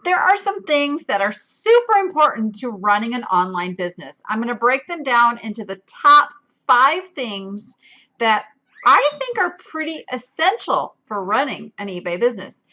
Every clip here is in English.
there are some things that are super important to running an online business. I'm going to break them down into the top 5 things that I think are pretty essential for running an eBay business.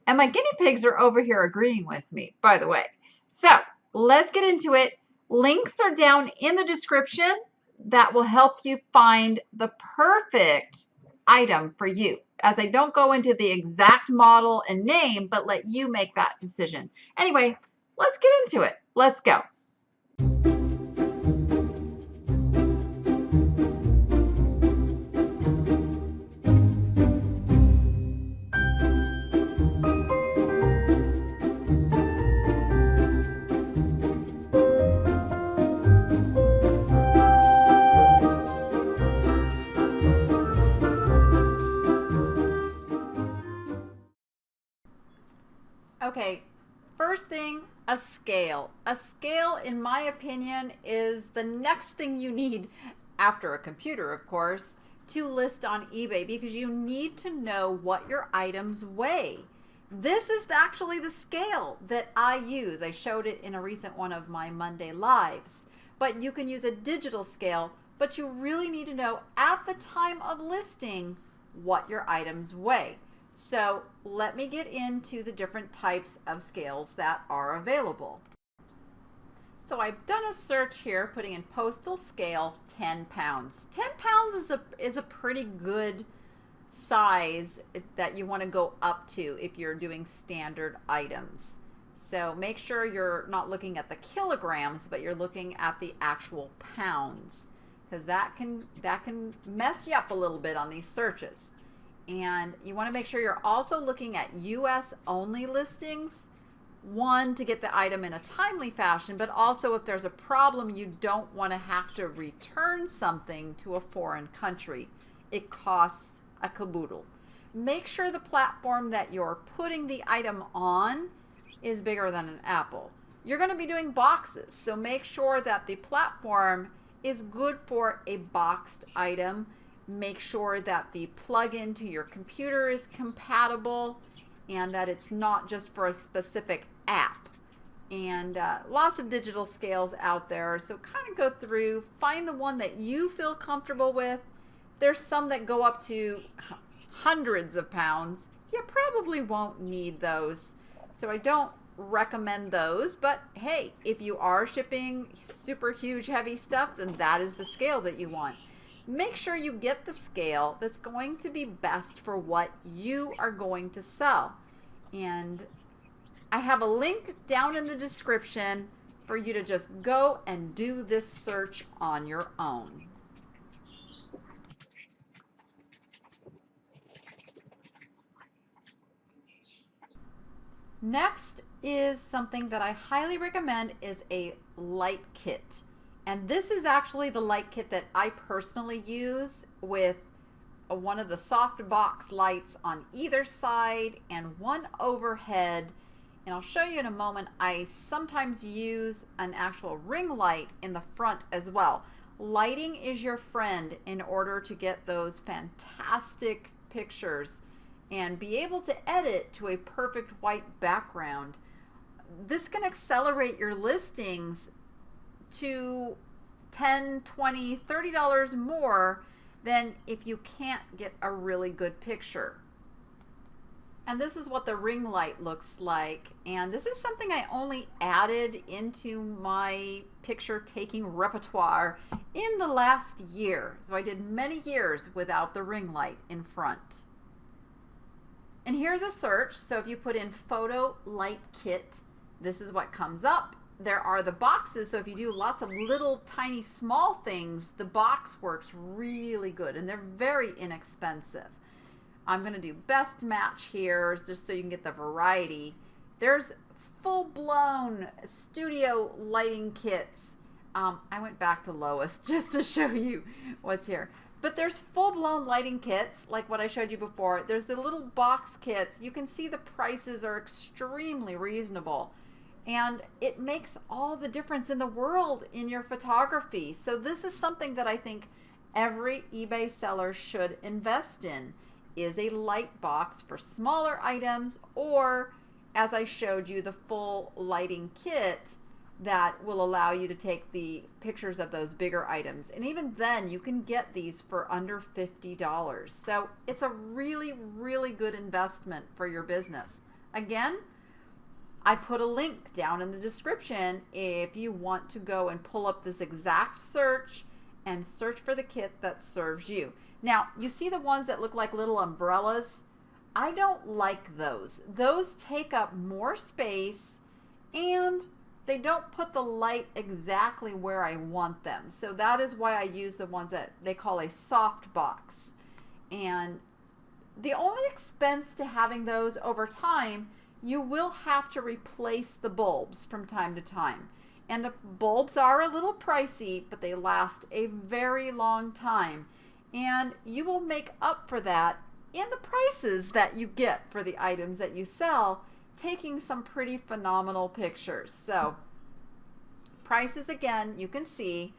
And my guinea pigs are over here agreeing with me, by the way. So let's get into it. Links are down in the description that will help you find the perfect item for you, as I don't go into the exact model and name, but let you make that decision. Anyway, let's get into it. Let's go. Okay, first thing, a scale. A scale, in my opinion, is the next thing you need after a computer, of course, to list on eBay, because you need to know what your items weigh. This is actually the scale that I use. I showed it in a recent one of my Monday lives. But you can use a digital scale, but you really need to know at the time of listing what your items weigh. So let me get into the different types of scales that are available. So I've done a search here, putting in postal scale 10 pounds. 10 pounds is a pretty good size that you want to go up to if you're doing standard items. So make sure you're not looking at the kilograms, but you're looking at the actual pounds, because that can mess you up a little bit on these searches. And you want to make sure you're also looking at US only listings. One, to get the item in a timely fashion, but also if there's a problem, you don't want to have to return something to a foreign country. It costs a caboodle. Make sure the platform that you're putting the item on is bigger than an apple. You're going to be doing boxes, so make sure that the platform is good for a boxed item. Make sure that the plug-in to your computer is compatible and that it's not just for a specific app. And lots of digital scales out there, so kind of go through, find the one that you feel comfortable with. There's some that go up to hundreds of pounds. You probably won't need those, so I don't recommend those. But hey, if you are shipping super huge heavy stuff, then that is the scale that you want. Make sure you get the scale that's going to be best for what you are going to sell. And I have a link down in the description for you to just go and do this search on your own. Next is something that I highly recommend, is a light kit. And this is actually the light kit that I personally use, with one of the soft box lights on either side and one overhead. And I'll show you in a moment. I sometimes use an actual ring light in the front as well. Lighting is your friend in order to get those fantastic pictures and be able to edit to a perfect white background. This can accelerate your listings to $10, $20, $30 more than if you can't get a really good picture. And this is what the ring light looks like. And this is something I only added into my picture taking repertoire in the last year. So I did many years without the ring light in front. And here's a search. So if you put in photo light kit, this is what comes up. There are the boxes, so if you do lots of little tiny small things, the box works really good, and they're very inexpensive. I'm going to do best match here just so you can get the variety. There's full-blown studio lighting kits. I went back to lowest just to show you what's here. But there's full-blown lighting kits like what I showed you before. There's the little box kits. You can see the prices are extremely reasonable. And it makes all the difference in the world in your photography. So this is something that I think every eBay seller should invest in, is a light box for smaller items, or as I showed you, the full lighting kit that will allow you to take the pictures of those bigger items. And even then, you can get these for under $50. So it's a really, really good investment for your business. Again, I put a link down in the description if you want to go and pull up this exact search and search for the kit that serves you. Now, you see the ones that look like little umbrellas? I don't like those. Those take up more space and they don't put the light exactly where I want them. So that is why I use the ones that they call a soft box. And the only expense to having those over time, you will have to replace the bulbs from time to time. And the bulbs are a little pricey, but they last a very long time. And you will make up for that in the prices that you get for the items that you sell, taking some pretty phenomenal pictures. So prices, again, you can see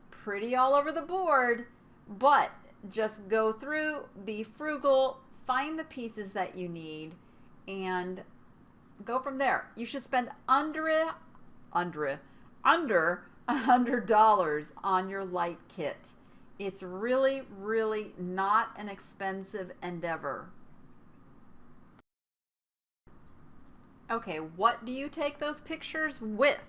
pretty all over the board, but just go through, be frugal, find the pieces that you need, and go from there. You should spend under $100 on your light kit. It's really, really not an expensive endeavor. Okay, what do you take those pictures with?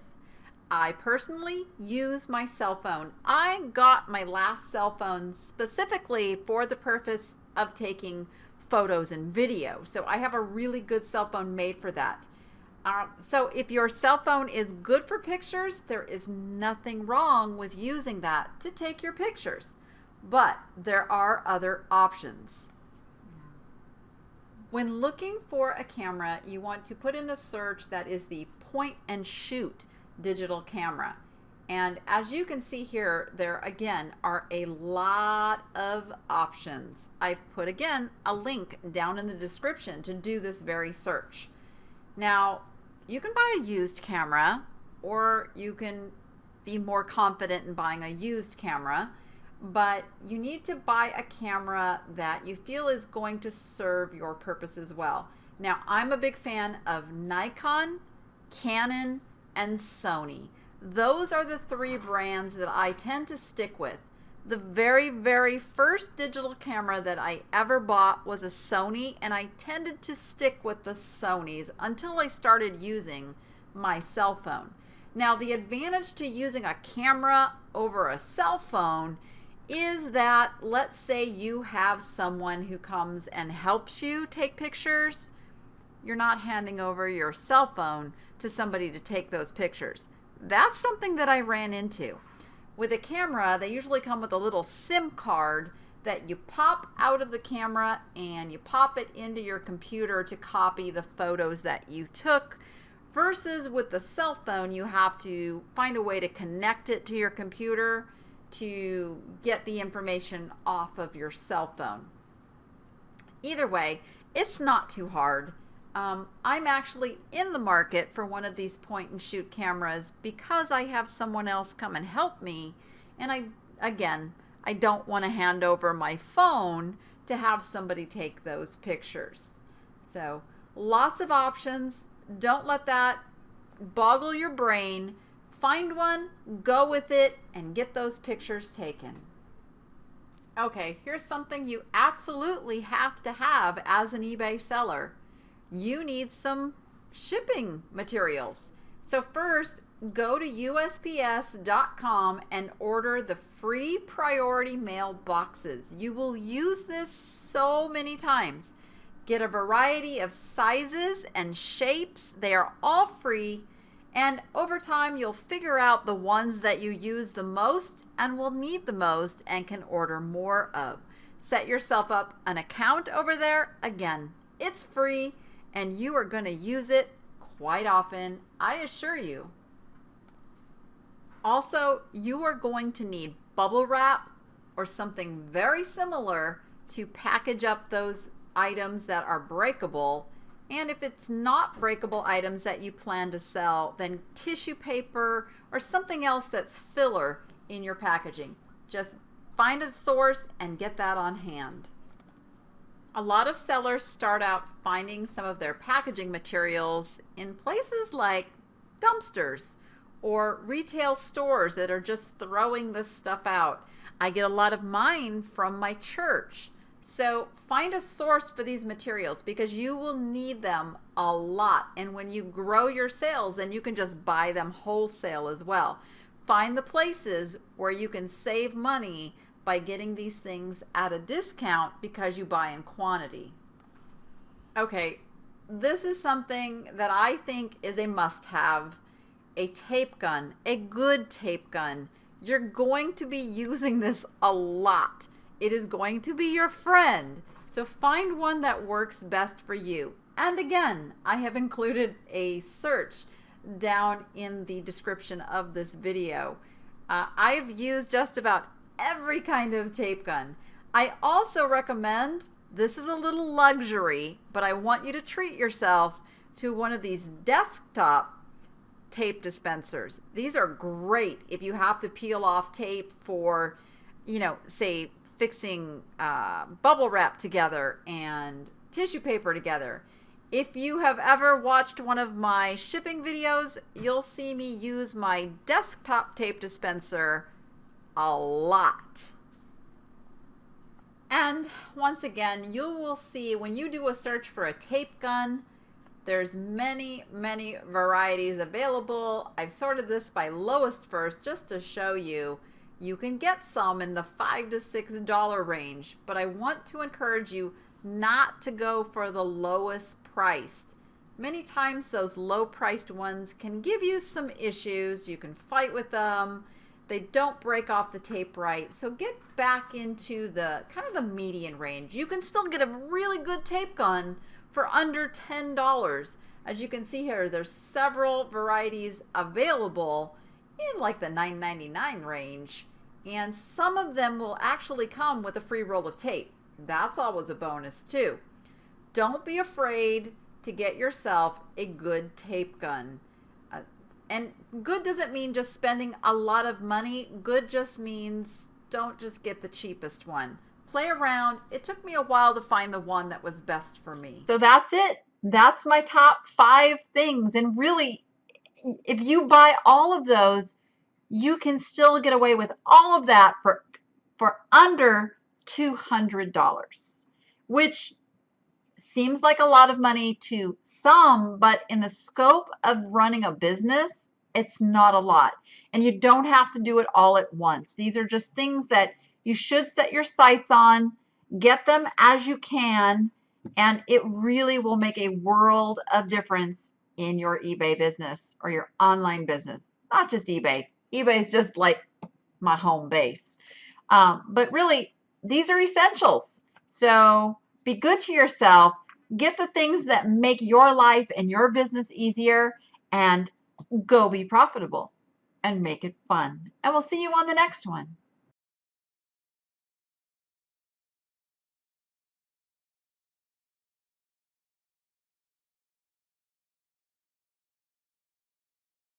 I personally use my cell phone. I got my last cell phone specifically for the purpose of taking photos and video. So I have a really good cell phone made for that. So if your cell phone is good for pictures, there is nothing wrong with using that to take your pictures. But there are other options. When looking for a camera, you want to put in a search that is the point and shoot digital camera. And as you can see here, there again are a lot of options. I've put again a link down in the description to do this very search. Now, you can buy a used camera, or you can be more confident in buying a used camera, but you need to buy a camera that you feel is going to serve your purposes well. Now, I'm a big fan of Nikon, Canon, and Sony. Those are the three brands that I tend to stick with. The very, very first digital camera that I ever bought was a Sony, and I tended to stick with the Sonys until I started using my cell phone. Now, the advantage to using a camera over a cell phone is that, let's say you have someone who comes and helps you take pictures, you're not handing over your cell phone to somebody to take those pictures. That's something that I ran into. With a camera, they usually come with a little SIM card that you pop out of the camera and you pop it into your computer to copy the photos that you took, versus with the cell phone, you have to find a way to connect it to your computer to get the information off of your cell phone. Either way, it's not too hard. I'm actually in the market for one of these point and shoot cameras because I have someone else come and help me, and I don't want to hand over my phone to have somebody take those pictures. So lots of options. Don't let that boggle your brain. Find one, go with it, and get those pictures taken. Okay, here's something you absolutely have to have as an eBay seller. You need some shipping materials. So first, go to USPS.com and order the free priority mail boxes. You will use this so many times. Get a variety of sizes and shapes. They are all free. And over time, you'll figure out the ones that you use the most and will need the most and can order more of. Set yourself up an account over there. Again, it's free and you are going to use it quite often, I assure you. Also, you are going to need bubble wrap or something very similar to package up those items that are breakable. And if it's not breakable items that you plan to sell, then tissue paper or something else that's filler in your packaging. Just find a source and get that on hand. A lot of sellers start out finding some of their packaging materials in places like dumpsters or retail stores that are just throwing this stuff out. I get a lot of mine from my church. So find a source for these materials because you will need them a lot. And when you grow your sales, then you can just buy them wholesale as well. Find the places where you can save money by getting these things at a discount because you buy in quantity. Okay, this is something that I think is a must-have. A tape gun, a good tape gun. You're going to be using this a lot. It is going to be your friend. So find one that works best for you. And again, I have included a search down in the description of this video. I've used just about every kind of tape gun. I also recommend, this is a little luxury, but I want you to treat yourself to one of these desktop tape dispensers. These are great if you have to peel off tape for, say fixing bubble wrap together and tissue paper together. If you have ever watched one of my shipping videos, you'll see me use my desktop tape dispenser a lot. And once again, you will see when you do a search for a tape gun, there's many varieties available. I've sorted this by lowest first just to show you. You can get some in the $5 to $6 range, but I want to encourage you not to go for the lowest priced. Many times those low priced ones can give you some issues. You can fight with them. They don't break off the tape right. So get back into the kind of the median range. You can still get a really good tape gun for under $10. As you can see here, there's several varieties available in like the $9.99 range. And some of them will actually come with a free roll of tape. That's always a bonus too. Don't be afraid to get yourself a good tape gun. And good doesn't mean just spending a lot of money. Good just means don't just get the cheapest one. Play around. It took me a while to find the one that was best for me. So that's it. That's my top 5 things. And really, if you buy all of those, you can still get away with all of that for under $200, which seems like a lot of money to some, but in the scope of running a business, it's not a lot. And you don't have to do it all at once. These are just things that you should set your sights on, get them as you can, and it really will make a world of difference in your eBay business or your online business. Not just eBay. eBay is just like my home base. But really, these are essentials. So be good to yourself. Get the things that make your life and your business easier, and go be profitable and make it fun. And we'll see you on the next one.